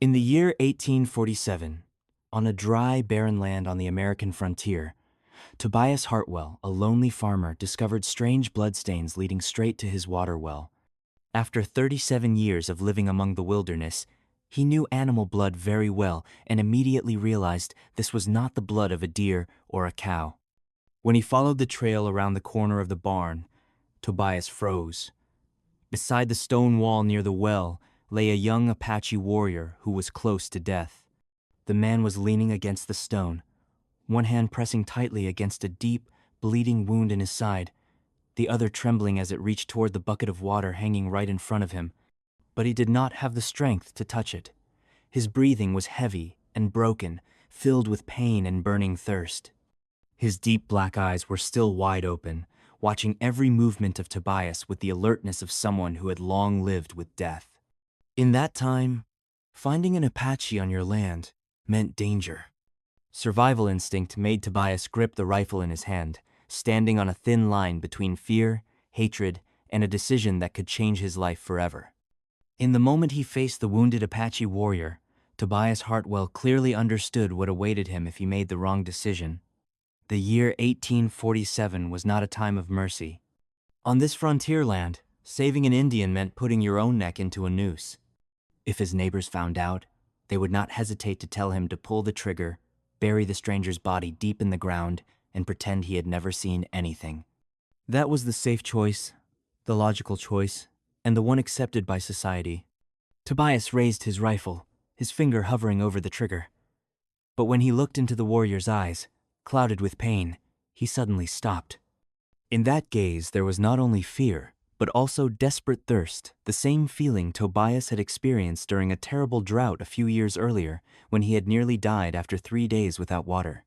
In the year 1847, on a dry, barren land on the American frontier, Tobias Hartwell, a lonely farmer, discovered strange bloodstains leading straight to his water well. After 37 years of living among the wilderness, he knew animal blood very well and immediately realized this was not the blood of a deer or a cow. When he followed the trail around the corner of the barn, Tobias froze. Beside the stone wall near the well lay a young Apache warrior who was close to death. The man was leaning against the stone, one hand pressing tightly against a deep, bleeding wound in his side, the other trembling as it reached toward the bucket of water hanging right in front of him. But he did not have the strength to touch it. His breathing was heavy and broken, filled with pain and burning thirst. His deep black eyes were still wide open, watching every movement of Tobias with the alertness of someone who had long lived with death. In that time, finding an Apache on your land meant danger. Survival instinct made Tobias grip the rifle in his hand, standing on a thin line between fear, hatred, and a decision that could change his life forever. In the moment he faced the wounded Apache warrior, Tobias Hartwell clearly understood what awaited him if he made the wrong decision. The year 1847 was not a time of mercy. On this frontier land, saving an Indian meant putting your own neck into a noose. If his neighbors found out, they would not hesitate to tell him to pull the trigger, bury the stranger's body deep in the ground, and pretend he had never seen anything. That was the safe choice, the logical choice, and the one accepted by society. Tobias raised his rifle, his finger hovering over the trigger. But when he looked into the warrior's eyes, clouded with pain, he suddenly stopped. In that gaze there was not only fear, but also desperate thirst, the same feeling Tobias had experienced during a terrible drought a few years earlier when he had nearly died after 3 days without water.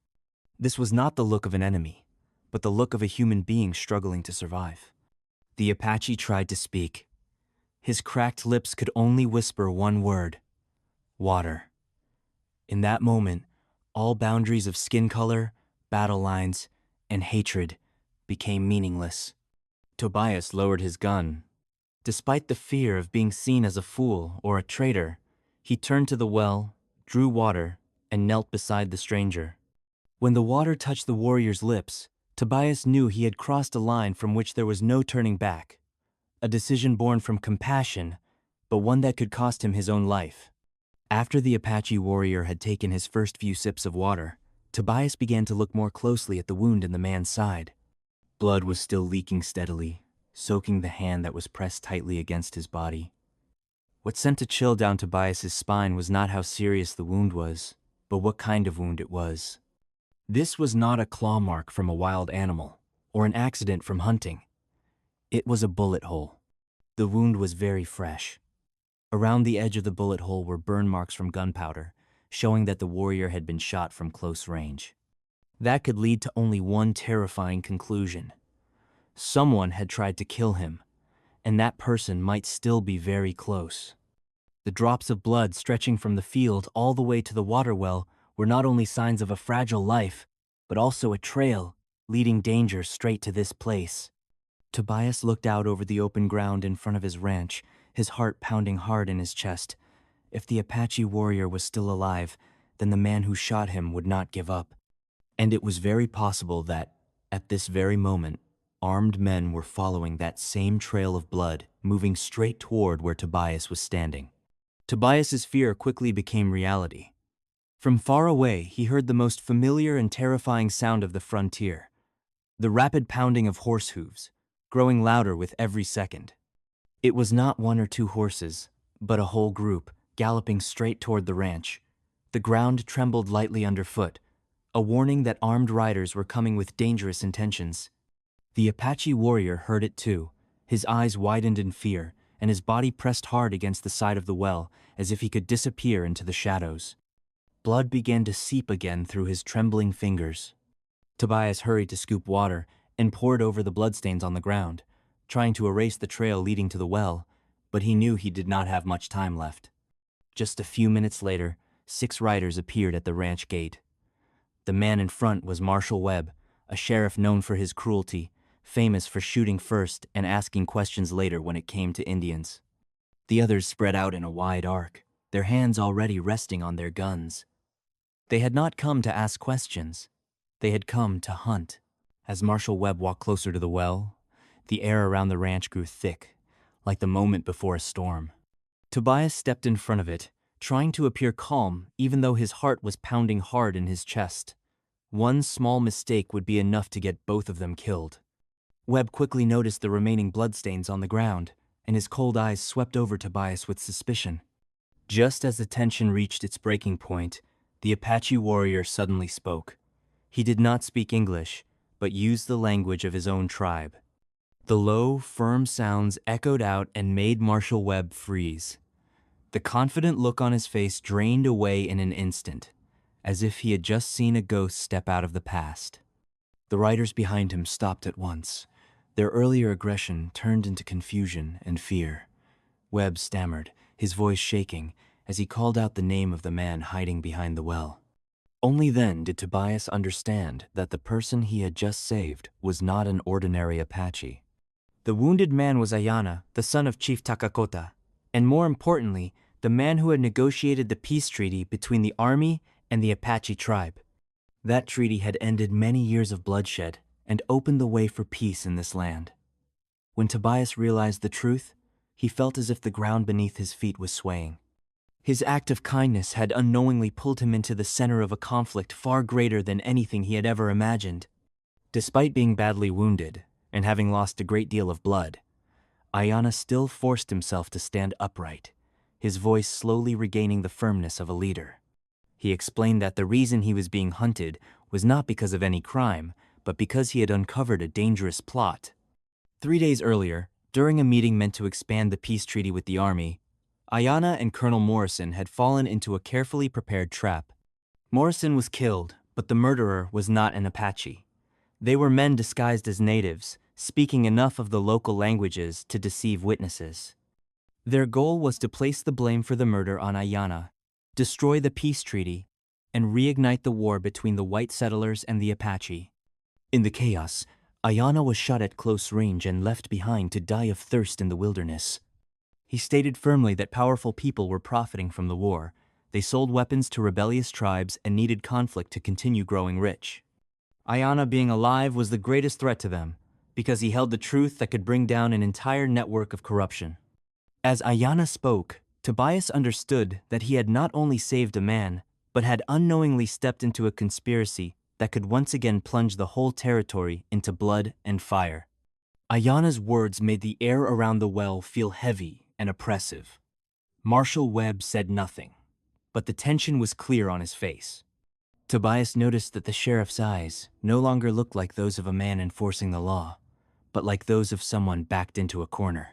This was not the look of an enemy, but the look of a human being struggling to survive. The Apache tried to speak. His cracked lips could only whisper one word: water. In that moment, all boundaries of skin color, battle lines, and hatred became meaningless. Tobias lowered his gun. Despite the fear of being seen as a fool or a traitor, he turned to the well, drew water, and knelt beside the stranger. When the water touched the warrior's lips, Tobias knew he had crossed a line from which there was no turning back. A decision born from compassion, but one that could cost him his own life. After the Apache warrior had taken his first few sips of water, Tobias began to look more closely at the wound in the man's side. Blood was still leaking steadily, soaking the hand that was pressed tightly against his body. What sent a chill down Tobias's spine was not how serious the wound was, but what kind of wound it was. This was not a claw mark from a wild animal, or an accident from hunting. It was a bullet hole. The wound was very fresh. Around the edge of the bullet hole were burn marks from gunpowder, showing that the warrior had been shot from close range. That could lead to only one terrifying conclusion. Someone had tried to kill him, and that person might still be very close. The drops of blood stretching from the field all the way to the water well were not only signs of a fragile life, but also a trail leading danger straight to this place. Tobias looked out over the open ground in front of his ranch, his heart pounding hard in his chest. If the Apache warrior was still alive, then the man who shot him would not give up. And it was very possible that, at this very moment, armed men were following that same trail of blood, moving straight toward where Tobias was standing. Tobias's fear quickly became reality. From far away, he heard the most familiar and terrifying sound of the frontier, the rapid pounding of horse hooves, growing louder with every second. It was not one or two horses, but a whole group, galloping straight toward the ranch. The ground trembled lightly underfoot, a warning that armed riders were coming with dangerous intentions. The Apache warrior heard it too. His eyes widened in fear, and his body pressed hard against the side of the well, as if he could disappear into the shadows. Blood began to seep again through his trembling fingers. Tobias hurried to scoop water and poured over the bloodstains on the ground, trying to erase the trail leading to the well, but he knew he did not have much time left. Just a few minutes later, 6 riders appeared at the ranch gate. The man in front was Marshal Webb, a sheriff known for his cruelty, famous for shooting first and asking questions later when it came to Indians. The others spread out in a wide arc, their hands already resting on their guns. They had not come to ask questions. They had come to hunt. As Marshal Webb walked closer to the well, the air around the ranch grew thick, like the moment before a storm. Tobias stepped in front of it, trying to appear calm even though his heart was pounding hard in his chest. One small mistake would be enough to get both of them killed. Webb quickly noticed the remaining bloodstains on the ground, and his cold eyes swept over Tobias with suspicion. Just as the tension reached its breaking point, the Apache warrior suddenly spoke. He did not speak English, but used the language of his own tribe. The low, firm sounds echoed out and made Marshal Webb freeze. The confident look on his face drained away in an instant, as if he had just seen a ghost step out of the past. The riders behind him stopped at once. Their earlier aggression turned into confusion and fear. Webb stammered, his voice shaking, as he called out the name of the man hiding behind the well. Only then did Tobias understand that the person he had just saved was not an ordinary Apache. The wounded man was Ayana, the son of Chief Takakota, and more importantly, the man who had negotiated the peace treaty between the army and the Apache tribe. That treaty had ended many years of bloodshed and opened the way for peace in this land. When Tobias realized the truth, he felt as if the ground beneath his feet was swaying. His act of kindness had unknowingly pulled him into the center of a conflict far greater than anything he had ever imagined. Despite being badly wounded and having lost a great deal of blood, Ayana still forced himself to stand upright, his voice slowly regaining the firmness of a leader. He explained that the reason he was being hunted was not because of any crime, but because he had uncovered a dangerous plot. 3 days earlier, during a meeting meant to expand the peace treaty with the army, Ayana and Colonel Morrison had fallen into a carefully prepared trap. Morrison was killed, but the murderer was not an Apache. They were men disguised as natives, speaking enough of the local languages to deceive witnesses. Their goal was to place the blame for the murder on Ayana, destroy the peace treaty, and reignite the war between the white settlers and the Apache. In the chaos, Ayana was shot at close range and left behind to die of thirst in the wilderness. He stated firmly that powerful people were profiting from the war. They sold weapons to rebellious tribes and needed conflict to continue growing rich. Ayana being alive was the greatest threat to them, because he held the truth that could bring down an entire network of corruption. As Ayana spoke, Tobias understood that he had not only saved a man, but had unknowingly stepped into a conspiracy that could once again plunge the whole territory into blood and fire. Ayana's words made the air around the well feel heavy and oppressive. Marshal Webb said nothing, but the tension was clear on his face. Tobias noticed that the sheriff's eyes no longer looked like those of a man enforcing the law, but like those of someone backed into a corner.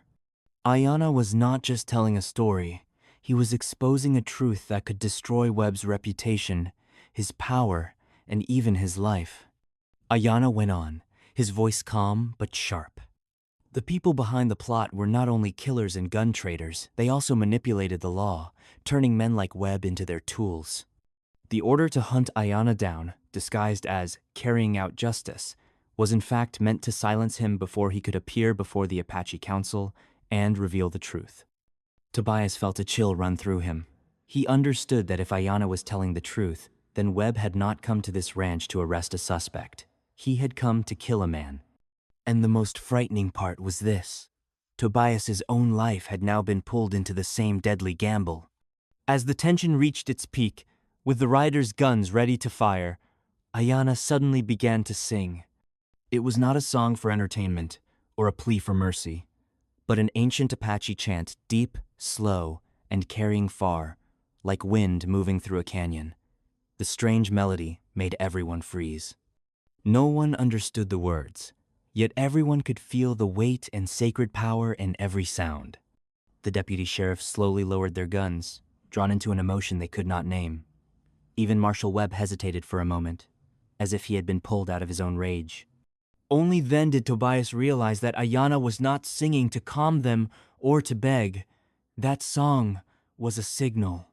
Ayana was not just telling a story, he was exposing a truth that could destroy Webb's reputation, his power, and even his life. Ayana went on, his voice calm but sharp. The people behind the plot were not only killers and gun traders, they also manipulated the law, turning men like Webb into their tools. The order to hunt Ayana down, disguised as carrying out justice, was in fact meant to silence him before he could appear before the Apache Council and reveal the truth. Tobias felt a chill run through him. He understood that if Ayana was telling the truth, then Webb had not come to this ranch to arrest a suspect. He had come to kill a man. And the most frightening part was this. Tobias's own life had now been pulled into the same deadly gamble. As the tension reached its peak, with the riders' guns ready to fire, Ayana suddenly began to sing. It was not a song for entertainment or a plea for mercy, but an ancient Apache chant, deep, slow, and carrying far, like wind moving through a canyon. The strange melody made everyone freeze. No one understood the words, yet everyone could feel the weight and sacred power in every sound. The deputy sheriffs slowly lowered their guns, drawn into an emotion they could not name. Even Marshal Webb hesitated for a moment, as if he had been pulled out of his own rage. Only then did Tobias realize that Ayana was not singing to calm them or to beg. That song was a signal.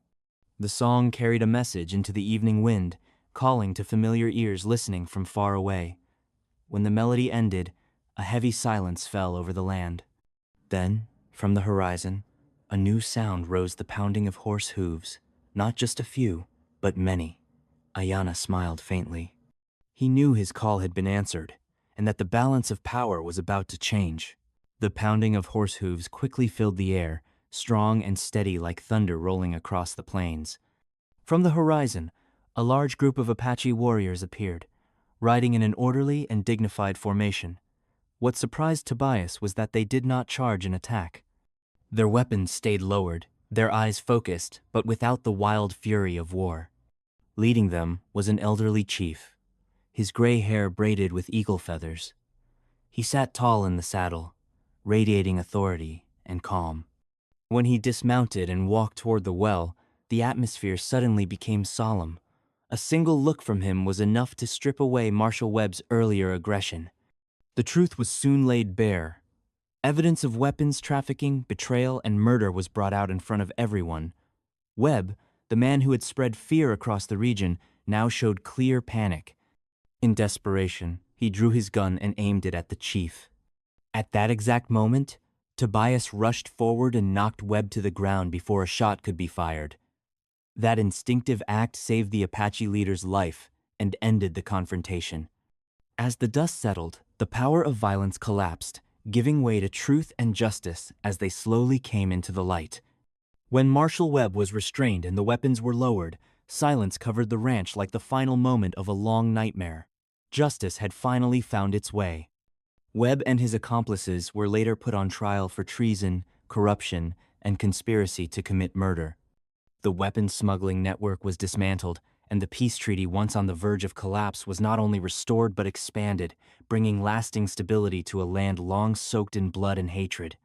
The song carried a message into the evening wind, calling to familiar ears listening from far away. When the melody ended, a heavy silence fell over the land. Then, from the horizon, a new sound rose, the pounding of horse hooves. Not just a few, but many. Ayana smiled faintly. He knew his call had been answered, and that the balance of power was about to change. The pounding of horse hooves quickly filled the air, strong and steady like thunder rolling across the plains. From the horizon, a large group of Apache warriors appeared, riding in an orderly and dignified formation. What surprised Tobias was that they did not charge and attack. Their weapons stayed lowered, their eyes focused, but without the wild fury of war. Leading them was an elderly chief, his gray hair braided with eagle feathers. He sat tall in the saddle, radiating authority and calm. When he dismounted and walked toward the well, the atmosphere suddenly became solemn. A single look from him was enough to strip away Marshal Webb's earlier aggression. The truth was soon laid bare. Evidence of weapons trafficking, betrayal, and murder was brought out in front of everyone. Webb, the man who had spread fear across the region, now showed clear panic. In desperation, he drew his gun and aimed it at the chief. At that exact moment, Tobias rushed forward and knocked Webb to the ground before a shot could be fired. That instinctive act saved the Apache leader's life and ended the confrontation. As the dust settled, the power of violence collapsed, giving way to truth and justice as they slowly came into the light. When Marshal Webb was restrained and the weapons were lowered, silence covered the ranch like the final moment of a long nightmare. Justice had finally found its way. Webb and his accomplices were later put on trial for treason, corruption, and conspiracy to commit murder. The weapons smuggling network was dismantled, and the peace treaty, once on the verge of collapse, was not only restored but expanded, bringing lasting stability to a land long soaked in blood and hatred.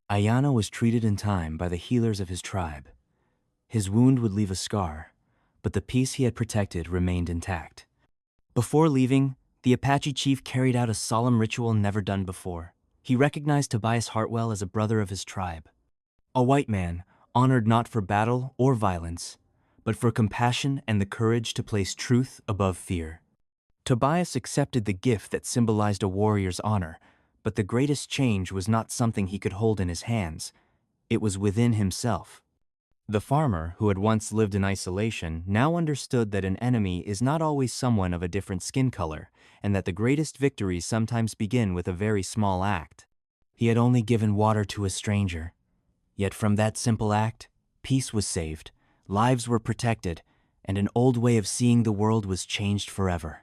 Ayana was treated in time by the healers of his tribe. His wound would leave a scar, but the peace he had protected remained intact. Before leaving, the Apache chief carried out a solemn ritual never done before. He recognized Tobias Hartwell as a brother of his tribe. A white man, honored not for battle or violence, but for compassion and the courage to place truth above fear. Tobias accepted the gift that symbolized a warrior's honor, but the greatest change was not something he could hold in his hands. It was within himself. The farmer, who had once lived in isolation, now understood that an enemy is not always someone of a different skin color, and that the greatest victories sometimes begin with a very small act. He had only given water to a stranger. Yet from that simple act, peace was saved, lives were protected, and an old way of seeing the world was changed forever.